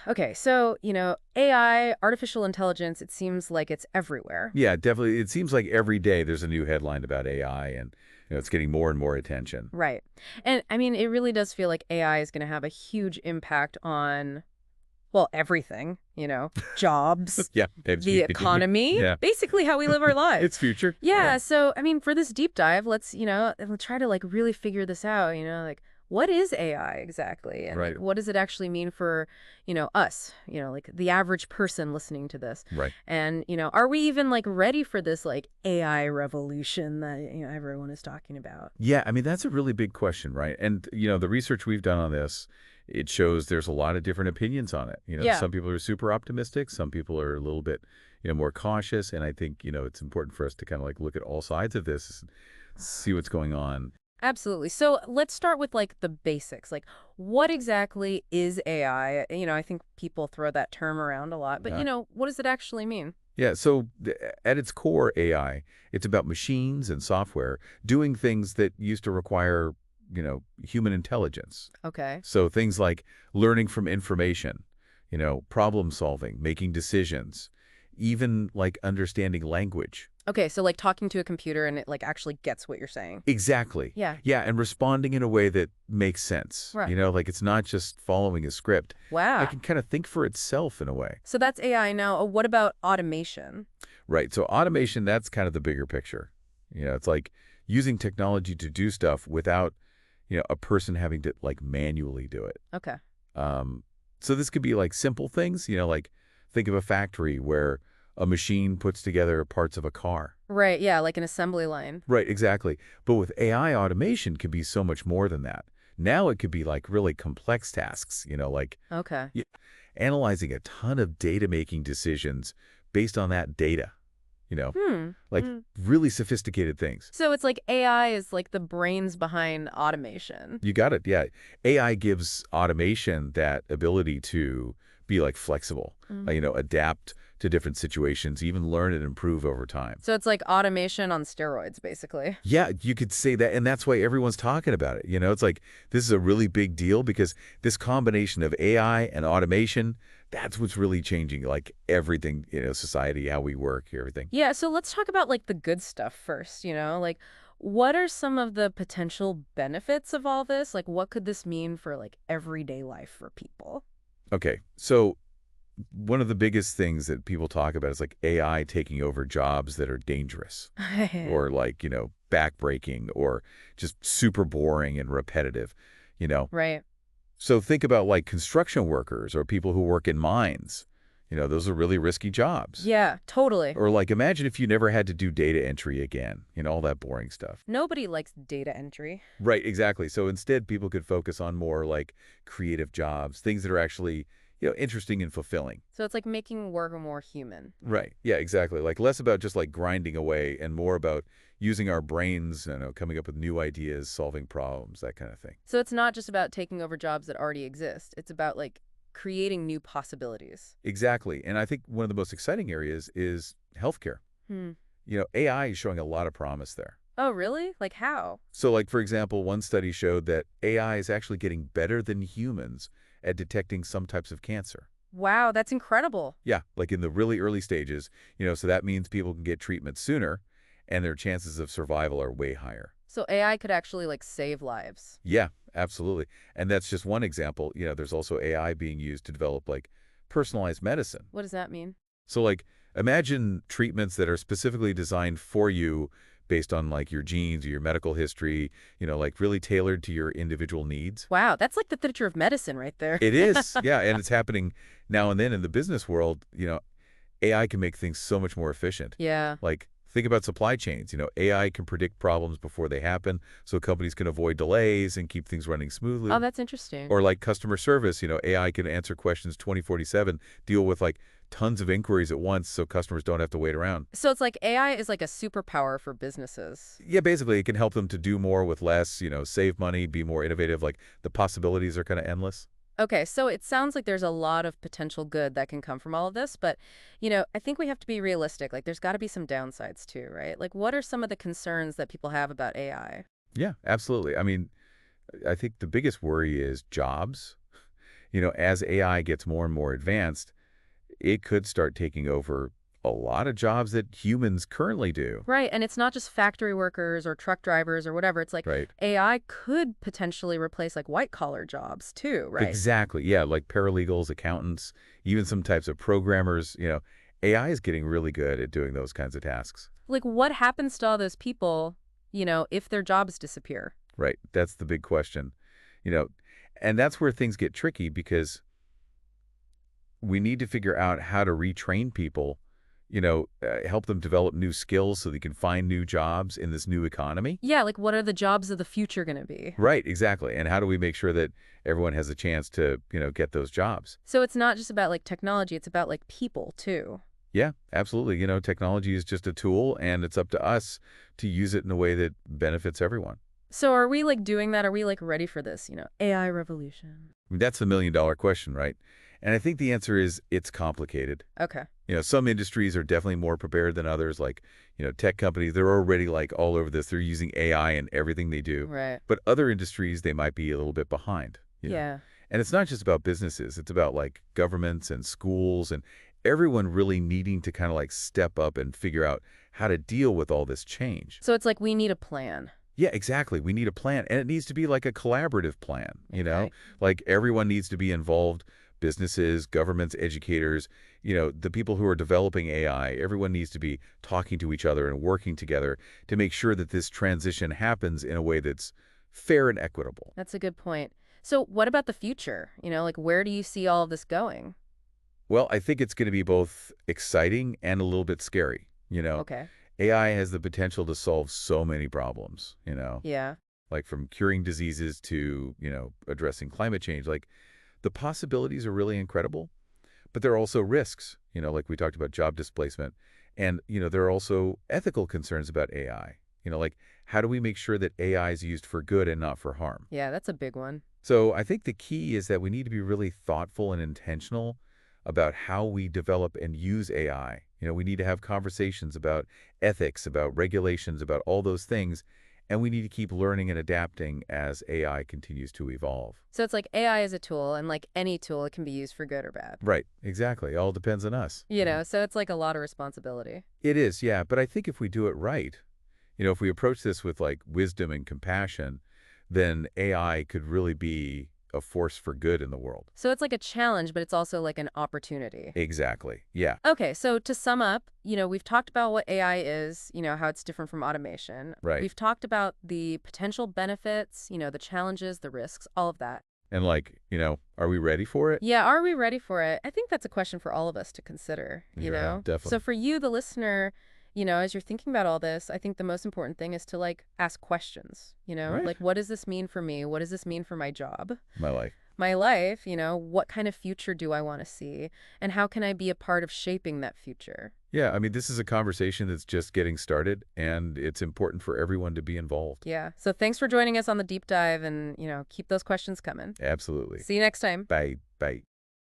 Okay, so, AI, artificial intelligence, it seems like it's everywhere. Yeah, definitely. It seems like every day there's a new headline about AI, and it's getting more and more attention. Right. And I mean, it really does feel like AI is going to have a huge impact on, well, everything, jobs, Yeah, the economy, yeah, basically how we live our it's lives. future. Yeah, Yeah, so I mean, for this deep dive, we'll try to like really figure this out, like what is AI exactly and like right, what does it actually mean for, us, like the average person listening to this. right. And, are we even like ready for this like AI revolution that, everyone is talking about? Yeah, I mean that's a really big question, right? And the research we've done on this, it shows there's a lot of different opinions on it. Yeah. Some people are super optimistic, some people are a little bit, more cautious, and I think, it's important for us to kind of like look at all sides of this, see what's going on. Absolutely. So let's start with like the basics. Like, what exactly is AI? I think people throw that term around a lot, but Yeah. what does it actually mean? Yeah, so at its core, AI, it's about machines and software doing things that used to require, human intelligence. Okay. So things like learning from information, problem solving, making decisions, even like understanding language. Okay, so like talking to a computer and it like actually gets what you're saying. Exactly. Yeah. Yeah, and responding in a way that makes sense. Right. Like it's not just following a script. It Wow. can kind of think for itself in a way. So that's AI now. What about automation? Right. So automation, that's kind of the bigger picture. It's like using technology to do stuff without, a person having to like manually do it. Okay. Um, so this could be like simple things, like think of a factory where a machine puts together parts of a car. Right. Yeah, like an assembly line. Right, exactly. But with AI automation can be so much more than that. Now it could be like really complex tasks, like Okay. y- analyzing a ton of data making decisions based on that data, you know, Hmm. like Hmm. really sophisticated things. So it's like AI is like the brains behind automation. You got it. Yeah. AI gives automation that ability to be like flexible, adapt to different situations, even learn and improve over time. So it's like automation on steroids, basically. Yeah, you could say that. And that's why everyone's talking about it. It's like this is a really big deal because this combination of AI and automation, that's what's really changing like everything, society, how we work, everything. Yeah, so let's talk about like the good stuff first, like what are some of the potential benefits of all this? Like what could this mean for like everyday life for people? Okay. So one of the biggest things that people talk about is like AI taking over jobs that are dangerous or like, backbreaking or just super boring and repetitive, you know. Right. So think about like construction workers or people who work in mines. Those are really risky jobs. Yeah, totally. Or like imagine if you never had to do data entry again, all that boring stuff. Nobody likes data entry. Right, exactly. So instead people could focus on more like creative jobs, things that are actually, interesting and fulfilling. So it's like making work more human. Right. Yeah, exactly. Like less about just like grinding away and more about using our brains, coming up with new ideas, solving problems, that kind of thing. So it's not just about taking over jobs that already exist. It's about like creating new possibilities. Exactly. And I think one of the most exciting areas is healthcare. Hmm. AI is showing a lot of promise there. Oh, really? Like how? So like, for example, one study showed that AI is actually getting better than humans at detecting some types of cancer. Wow, that's incredible. Yeah, like in the really early stages, so that means people can get treatment sooner and their chances of survival are way higher. So AI could actually like save lives. Yeah, absolutely. And that's just one example. There's also AI being used to develop like personalized medicine. What does that mean? So like imagine treatments that are specifically designed for you based on like your genes or your medical history, like really tailored to your individual needs. Wow, that's like the future of medicine right there. It is. Yeah, and it's happening now and then in the business world. AI can make things so much more efficient. Yeah. Like think about supply chains. AI can predict problems before they happen so companies can avoid delays and keep things running Oh, smoothly. that's interesting. Or like customer service, AI can answer questions 24/7, deal with like tons of inquiries at once so customers don't have to wait around. So it's like AI is like a superpower for businesses. Yeah, basically it can help them to do more with less, save money, be more innovative. Like the possibilities are kind of endless. Okay, so it sounds like there's a lot of potential good that can come from all of this, but I think we have to be realistic. Like there's got to be some downsides too, right? Like what are some of the concerns that people have about AI? Yeah, absolutely. I mean, I think the biggest worry is jobs. as AI gets more and more advanced, it could start taking over a lot of jobs that humans currently do, Right, and it's not just factory workers or truck drivers or whatever. It's like right? AI could potentially replace like white collar jobs too, right? Exactly. Yeah, like paralegals, accountants, even some types of programmers. AI is getting really good at doing those kinds of tasks. Like what happens to all those people, if their jobs disappear? Right. That's the big question. You know, and that's where things get tricky because we need to figure out how to retrain people, help them develop new skills so they can find new jobs in this new economy. Yeah, like what are the jobs of the future going to be? Right, exactly. And how do we make sure that everyone has a chance to, get those jobs? So it's not just about like technology, it's about like people too. Yeah, absolutely. Technology is just a tool and it's up to us to use it in a way that benefits everyone. So are we like doing that? Are we like ready for this, AI revolution? I mean, that's the million-dollar question, right? And I think the answer is it's complicated. Okay. Some industries are definitely more prepared than others, like, tech companies, they're already like all over this. They're using AI in everything they do. Right. But other industries, they might be a little bit behind. Yeah. And it's not just about businesses. It's about like governments and schools and everyone really needing to kind of like step up and figure out how to deal with all this change. So it's like we need a plan. Yeah, exactly. We need a plan, and it needs to be like a collaborative plan. Okay. Like everyone needs to be involved, businesses, governments, educators, the people who are developing AI, everyone needs to be talking to each other and working together to make sure that this transition happens in a way that's fair and equitable. That's a good point. So what about the future? Like where do you see all of this going? Well, I think it's going to be both exciting and a little bit scary. Okay. AI has the potential to solve so many problems, Yeah. like from curing diseases to, addressing climate change. Like the possibilities are really incredible, but there are also risks, like we talked about job displacement. And, there are also ethical concerns about AI. Like how do we make sure that AI is used for good and not for harm? Yeah, that's a big one. So I think the key is that we need to be really thoughtful and intentional about how we develop and use AI. We need to have conversations about ethics, about regulations, about all those things, and we need to keep learning and adapting as AI continues to evolve. So it's like AI is a tool, and like any tool, it can be used for good or bad. Right, exactly. All depends on us. So it's like a lot of responsibility. It is, yeah, but I think if we do it right, if we approach this with like wisdom and compassion, then AI could really be a force for good in the world. So it's like a challenge, but it's also like an opportunity. Exactly. Yeah. Okay, so to sum up, we've talked about what AI is, how it's different from automation. Right. We've talked about the potential benefits, the challenges, the risks, all of that. And like, are we ready for it? Yeah, are we ready for it? I think that's a question for all of us to consider, Yeah, definitely. So for you, the listener, as you're thinking about all this, I think the most important thing is to like ask questions, Right. like what does this mean for me? What does this mean for my job? My life. My life, what kind of future do I want to see? And how can I be a part of shaping that future? Yeah, I mean, this is a conversation that's just getting started, and it's important for everyone to be involved. Yeah. So thanks for joining us on the deep dive and, keep those questions coming. Absolutely. See you next time. Bye. Bye.